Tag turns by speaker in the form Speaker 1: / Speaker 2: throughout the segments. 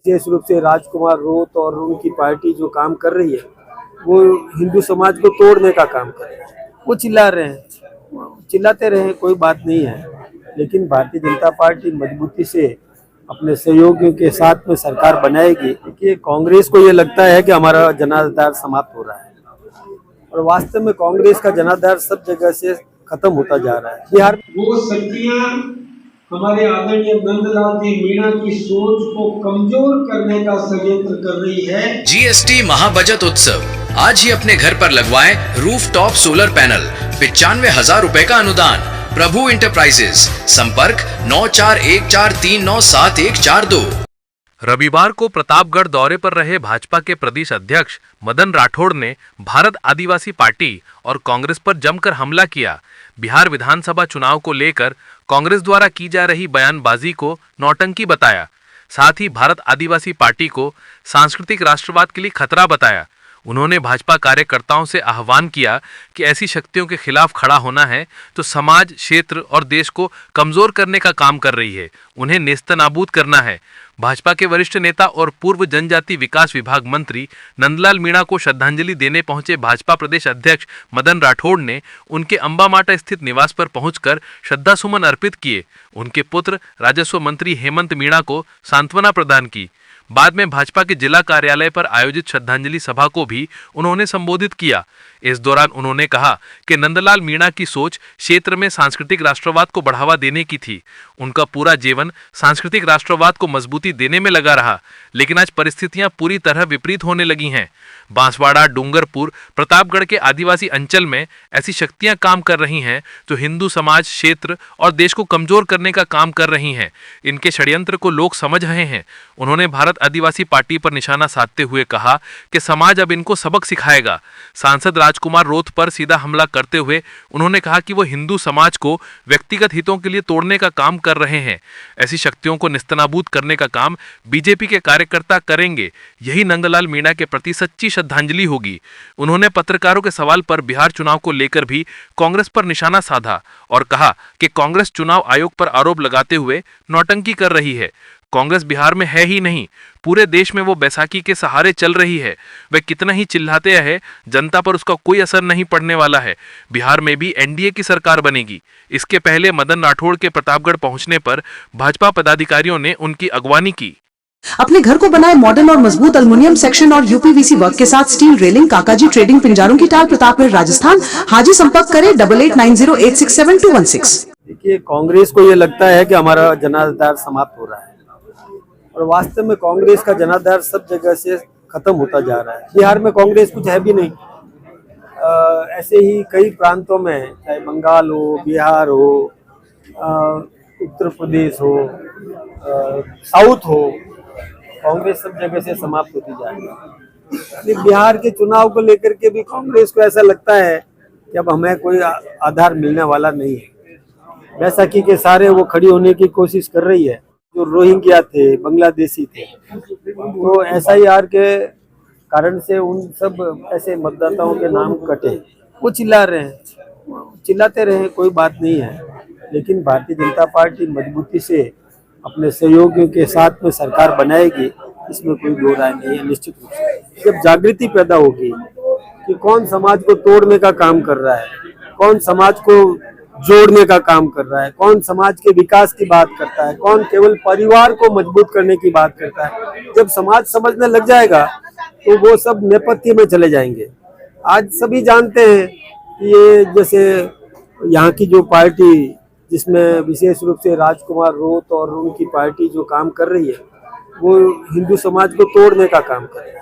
Speaker 1: विशेष रूप से राजकुमार रोत और उनकी पार्टी जो काम कर रही है वो हिंदू समाज को तोड़ने का काम कर रही है। वो चिल्ला रहे हैं, चिल्लाते रहे, कोई बात नहीं है, लेकिन भारतीय जनता पार्टी मजबूती से अपने सहयोगियों के साथ में सरकार बनाएगी। देखिए, कांग्रेस को ये लगता है कि हमारा जनाधार समाप्त हो रहा है और वास्तव में कांग्रेस का जनाधार सब जगह से खत्म होता जा रहा है। बिहार
Speaker 2: वो शक्तियां हमारे आदरणीय नंदलाल जी मीणा की सोच को कमजोर करने का षड्यंत्र कर रही है।
Speaker 3: जीएसटी महाबचत उत्सव आज ही अपने घर पर लगवाएं रूफटॉप सोलर पैनल 95,000 रुपए का अनुदान। प्रभु इंटरप्राइजेस, संपर्क 9414397142।
Speaker 4: रविवार को प्रतापगढ़ दौरे पर रहे भाजपा के प्रदेश अध्यक्ष मदन राठौड़ ने भारत आदिवासी पार्टी और कांग्रेस पर जमकर हमला किया। बिहार विधानसभा चुनाव को लेकर कांग्रेस द्वारा की जा रही बयानबाजी को नौटंकी बताया। साथ ही भारत आदिवासी पार्टी को सांस्कृतिक राष्ट्रवाद के लिए खतरा बताया। उन्होंने भाजपा कार्यकर्ताओं से आह्वान किया कि ऐसी शक्तियों के खिलाफ खड़ा होना है तो समाज, क्षेत्र और देश को कमजोर करने का काम कर रही है, उन्हें नेस्तनाबूद करना है। भाजपा के वरिष्ठ नेता और पूर्व जनजाति विकास विभाग मंत्री नंदलाल मीणा को श्रद्धांजलि देने पहुंचे भाजपा प्रदेश अध्यक्ष मदन राठौड़ ने उनके अंबामाटा स्थित निवास पर पहुंचकर श्रद्धासुमन अर्पित किए। उनके पुत्र राजस्व मंत्री हेमंत मीणा को सांत्वना प्रदान की। बाद में भाजपा के जिला कार्यालय पर आयोजित श्रद्धांजलि सभा को भी उन्होंने संबोधित किया। इस दौरान उन्होंने कहा कि नंदलाल मीणा की सोच क्षेत्र में सांस्कृतिक राष्ट्रवाद को बढ़ावा देने की थी। उनका पूरा जीवन सांस्कृतिक राष्ट्रवाद को मजबूती देने में लगा रहा, लेकिन आज परिस्थितियां पूरी तरह विपरीत होने लगी हैं। बांसवाड़ा, डूंगरपुर, प्रतापगढ़ के आदिवासी अंचल में ऐसी शक्तियां काम कर रही हैं जो हिंदू समाज, क्षेत्र और देश को कमजोर करने का काम कर रही हैं। इनके षड्यंत्र को लोग समझ रहे हैं। उन्होंने भारत आदिवासी पार्टी पर निशाना साधते हुए कहा कि समाज अब इनको सबक सिखाएगा। सांसद राजकुमार रोत पर सीधा हमला करते हुए उन्होंने कहा कि वो हिंदू समाज को व्यक्तिगत हितों के लिए तोड़ने का काम कर रहे हैं। ऐसी शक्तियों को निस्तनाबूद करने का काम बीजेपी के कार्यकर्ता करेंगे। यही नंदलाल मीणा के प्रति सच्ची श्रद्धांजलि होगी। उन्होंने पत्रकारों के सवाल पर बिहार चुनाव को लेकर भी कांग्रेस पर निशाना साधा और कहा कि कांग्रेस चुनाव आयोग पर आरोप लगाते हुए नौटंकी कर रही है। कांग्रेस बिहार में है ही नहीं, पूरे देश में वो बैसाखी के सहारे चल रही है। वे कितना ही चिल्लाते हैं, जनता पर उसका कोई असर नहीं पड़ने वाला है। बिहार में भी एनडीए की सरकार बनेगी। इसके पहले मदन राठौड़ के प्रतापगढ़ पहुंचने पर भाजपा पदाधिकारियों ने उनकी अगवानी की।
Speaker 5: अपने घर को बनाए मॉडर्न और मजबूत एल्युमिनियम सेक्शन और यूपीवीसी वर्क के साथ स्टील रेलिंग काकाजी ट्रेडिंग पिंजारों की टाल, प्रतापगढ़, राजस्थान। हाजी संपर्क करें 8890867216।
Speaker 1: देखिए, कांग्रेस को ये लगता है कि हमारा जनाधार समाप्त हो रहा है और वास्तव में कांग्रेस का जनाधार सब जगह से खत्म होता जा रहा है। बिहार में कांग्रेस कुछ है भी नहीं। ऐसे ही कई प्रांतों में, चाहे बंगाल हो, बिहार हो, उत्तर प्रदेश हो, साउथ हो, कांग्रेस सब जगह से समाप्त होती जा रही है। बिहार के चुनाव को लेकर के भी कांग्रेस को ऐसा लगता है कि अब हमें कोई आधार मिलने वाला नहीं है। बैसाखी के सारे वो खड़ी होने की कोशिश कर रही है। जो रोहिंग्या थे, बांग्लादेशी थे, तो एसआईआर के कारण से उन सब ऐसे मतदाताओं के नाम कटे। वो चिल्ला रहे हैं, चिल्लाते रहे, कोई बात नहीं है, लेकिन भारतीय जनता पार्टी मजबूती से अपने सहयोगियों के साथ में सरकार बनाएगी, इसमें कोई दो राय नहीं है। निश्चित रूप से जब जागृति पैदा होगी कि कौन समाज को तोड़ने का काम कर रहा है, कौन समाज को जोड़ने का काम कर रहा है, कौन समाज के विकास की बात करता है, कौन केवल परिवार को मजबूत करने की बात करता है, जब समाज समझने लग जाएगा तो वो सब नेपथ्य में चले जाएंगे। आज सभी जानते हैं कि ये जैसे यहाँ की जो पार्टी, जिसमें विशेष रूप से राजकुमार रोत और उनकी पार्टी जो काम कर रही है, वो हिंदू समाज को तोड़ने का काम कर रही है।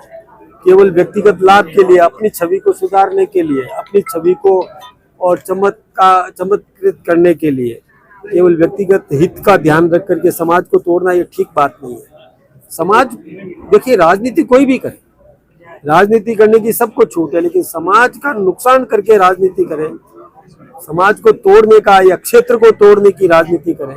Speaker 1: केवल व्यक्तिगत लाभ के लिए, अपनी छवि को सुधारने के लिए, अपनी छवि को और चमत्कृत करने के लिए, केवल व्यक्तिगत हित का ध्यान रख करके समाज को तोड़ना ये ठीक बात नहीं है। समाज, देखिए, राजनीति कोई भी करे, राजनीति करने की सबको छूट है, लेकिन समाज का नुकसान करके राजनीति करे, समाज को तोड़ने का या क्षेत्र को तोड़ने की राजनीति करे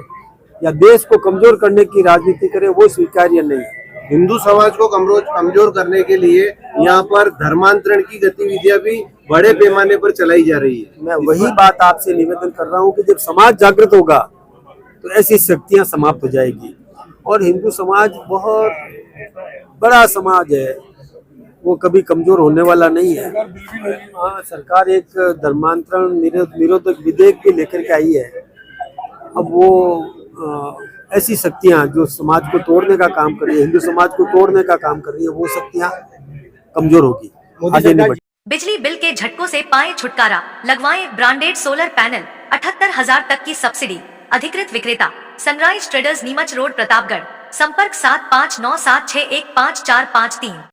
Speaker 1: या देश को कमजोर करने की राजनीति करे, वो स्वीकार्य नहीं है।
Speaker 6: हिंदू समाज को कमजोर करने के लिए यहाँ पर धर्मांतरण की गतिविधियां भी बड़े पैमाने पर चलाई जा रही है।
Speaker 1: मैं वही बात आपसे निवेदन कर रहा हूँ कि जब समाज जागृत होगा तो ऐसी शक्तियां समाप्त हो जाएगी और हिंदू समाज बहुत बड़ा समाज है, वो कभी कमजोर होने वाला नहीं है। हाँ, सरकार एक धर्मांतरण निरोधक विधेयक भी लेकर के आई है। अब वो ऐसी शक्तियां जो समाज को तोड़ने का काम कर रही है, हिंदू समाज को तोड़ने का काम कर रही है, वो शक्तियां कमजोर होगी, आगे नहीं बढ़ेगी।
Speaker 7: बिजली बिल के झटकों से पाएं छुटकारा, लगवाएं ब्रांडेड सोलर पैनल, 78,000 तक की सब्सिडी। अधिकृत विक्रेता sunrise traders, Neemuch road, Pratapgarh. संपर्क 7597615453।